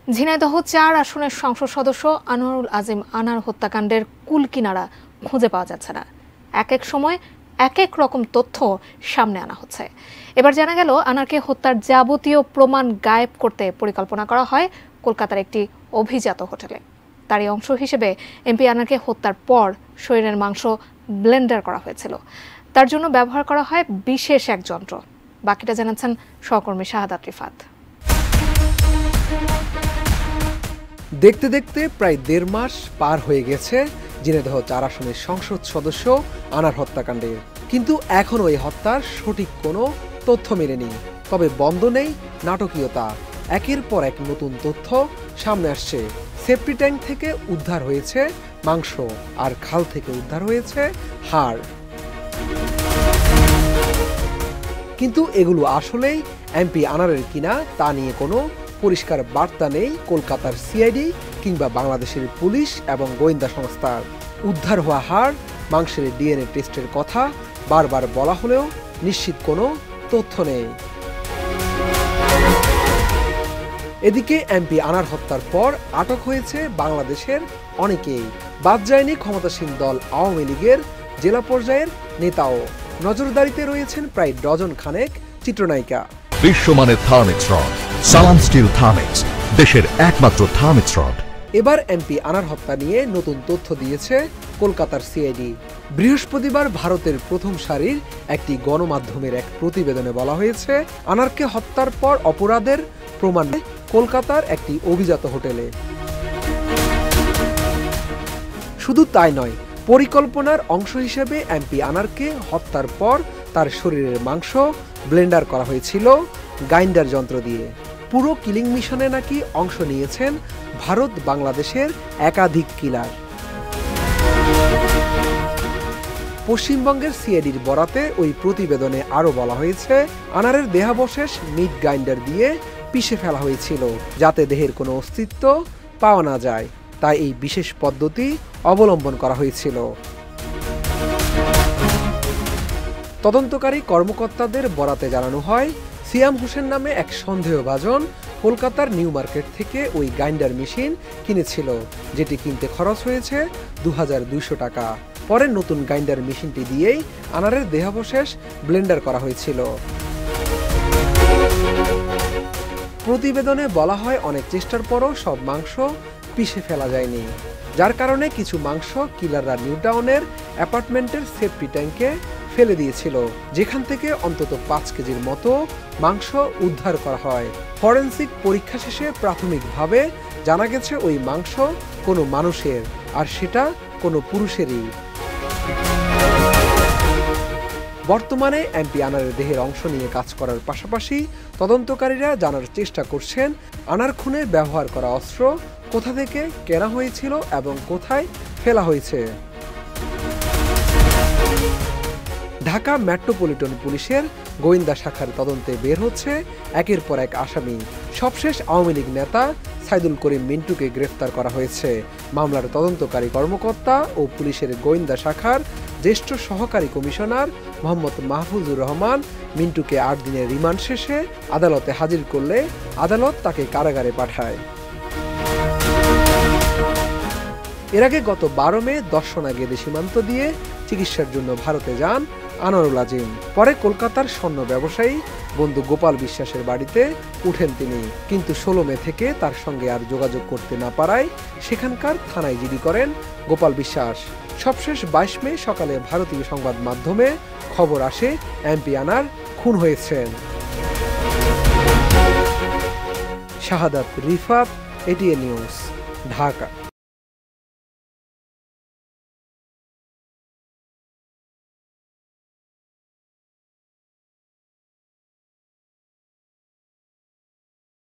ঝিনাইদহ ৪ আসনের সংসদ সদস্য আনোয়ারুল আজিম আনার হত্যাকাণ্ডের কুলকিনারা খুঁজে পাওয়া যাচ্ছে না। এক এক সময় এক এক রকম তথ্য সামনে আনা হচ্ছে। এবার জানা গেল আনারকে হত্যার যাবতীয় প্রমাণ গায়েব করতে পরিকল্পনা করা হয় কলকাতার একটি অভিজাত হোটেলে। তারই অংশ হিসেবে এমপি আনারকে হত্যার পর শরীরের মাংস ব্লেন্ডার করা হয়েছিল। তার জন্য ব্যবহার করা হয় বিশেষ এক যন্ত্র। বাকিটা জানাচ্ছেন সহকর্মী শাহাদাত রিফাত। দেখতে দেখতে প্রায় ১.৫ মাস পার হয়ে গেছে ঝিনাইদহ ৪ আসনের সংসদ সদস্য আনার হত্যাকাণ্ডের, কিন্তু এখনও এই হত্যার সঠিক কোনো তথ্য মেলেনি। তবে বন্ধ নেই নাটকীয়তা। একের পর এক নতুন তথ্য সামনে আসছে। সেফটি ট্যাঙ্ক থেকে উদ্ধার হয়েছে মাংস, আর খাল থেকে উদ্ধার হয়েছে হাড়। কিন্তু এগুলো আসলেই এমপি আনারের কিনা তা নিয়ে কোনো পরিষ্কার বার্তা নেই কলকাতার সিআইডি কিংবা বাংলাদেশের পুলিশ এবং গোয়েন্দা সংস্থার। উদ্ধার হওয়া হাড়, মাংসের ডিএনএ টেস্টের কথা বারবার বলা হলেও নিশ্চিত কোনো তথ্য নেই। এদিকে এমপি আনার হত্যার পর আটক হয়েছে বাংলাদেশের অনেকেই। বাদ যায়নি ক্ষমতাসীন দল আওয়ামী লীগের জেলা পর্যায়ের নেতাও। নজরদারিতে রয়েছেন প্রায় ডজন খানেক চিত্রনায়িকা। বিশ্বমানের থার্মিক্স রড, সালাম স্টিল থার্মিক্স, দেশের একমাত্র থার্মিক্স রড। এবার এমপি আনার হত্যা নিয়ে নতুন তথ্য দিয়েছে কলকাতার সিআইডি। বৃহস্পতিবার ভারতের প্রথম সারির একটি গণমাধ্যমের এক প্রতিবেদনে বলা হয়েছে, আনারকে হত্যার পর অপরাধের প্রমাণ কলকাতার একটি অভিজাত হোটেলে। শুধু তাই নয়, পরিকল্পনার অংশ হিসেবে এমপি আনারকে হত্যার পর তার শরীরের মাংস ব্লেন্ডার করা হয়েছিল গ্রাইন্ডার যন্ত্র দিয়ে। পুরো কিলিং মিশনে নাকি অংশ নিয়েছেন ভারত বাংলাদেশের একাধিক কিলার। পশ্চিমবঙ্গের সিআইডির বরাতে ওই প্রতিবেদনে আরও বলা হয়েছে, আনারের দেহাবশেষ মিট গ্রাইন্ডার দিয়ে পিষে ফেলা হয়েছিল যাতে দেহের কোনো অস্তিত্ব পাওয়া না যায়। তাই এই বিশেষ পদ্ধতি অবলম্বন করা হয়েছিল। তদন্তকারী কর্মকর্তাদের বরাতে জানানো হয়, সিয়াম হোসেন নামে এক সন্দেহভাজন কলকাতার নিউ মার্কেট থেকে ওই গ্রাইন্ডার মেশিন কিনেছিল, যেটি কিনতে খরচ হয়েছে ২,২০০ টাকা। পরে নতুন গ্রাইন্ডার মেশিনটি দিয়েই আনারের দেহাবশেষ ব্লেন্ডার করা হয়েছিল। প্রতিবেদনে বলা হয়, অনেক চেষ্টার পরও সব মাংস পিষে ফেলা যায়নি, যার কারণে কিছু মাংস কিলাররা নিউ টাউনের অ্যাপার্টমেন্টের সেফটি ট্যাঙ্কে ফেলে দিয়েছিল, যেখান থেকে অন্তত ৫ কেজির মতো মাংস উদ্ধার করা হয়। ফরেনসিক পরীক্ষা শেষে প্রাথমিকভাবে জানা গেছে ওই মাংস কোনো মানুষের, আর সেটা কোনো পুরুষেরই। বর্তমানে এমপি আনারের দেহের অংশ নিয়ে কাজ করার পাশাপাশি তদন্তকারীরা জানার চেষ্টা করছেন আনার খুনে ব্যবহার করা অস্ত্র কোথা থেকে কেনা হয়েছিল এবং কোথায় ফেলা হয়েছে। ঢাকা মেট্রোপলিটন পুলিশের গোয়েন্দা শাখার তদন্তে বের হচ্ছে একের পর এক আসামি। সবশেষ আওয়ামী লীগ নেতা সাইদুল করিম মিন্টুকে গ্রেফতার করা হয়েছে। মামলার তদন্তকারী কর্মকর্তা ও পুলিশের গোয়েন্দা শাখার জ্যেষ্ঠ সহকারী কমিশনার মোহাম্মদ মাহফুজুর রহমান মিন্টুকে ৮ দিনের রিমান্ড শেষে আদালতে হাজির করলে আদালত তাকে কারাগারে পাঠায়। এর আগে গত ১২ মে দর্শনা গেদে সীমান্ত দিয়ে চিকিৎসার জন্য ভারতে যান আনোয়ারুল আজিম। পরে কলকাতার স্বর্ণ ব্যবসায়ী বন্ধু গোপাল বিশ্বাসের বাড়িতে উঠেন তিনি, কিন্তু ১৬ মে থেকে তার সঙ্গে আর যোগাযোগ করতে না পারায় সেখানকার থানায় জিডি করেন গোপাল বিশ্বাস। সবশেষ ২২ মে সকালে ভারতীয় সংবাদ মাধ্যমে খবর আসে এমপি আনার খুন হয়েছেন। শাহাদাত রিফাত, এটিএন নিউজ, ঢাকা।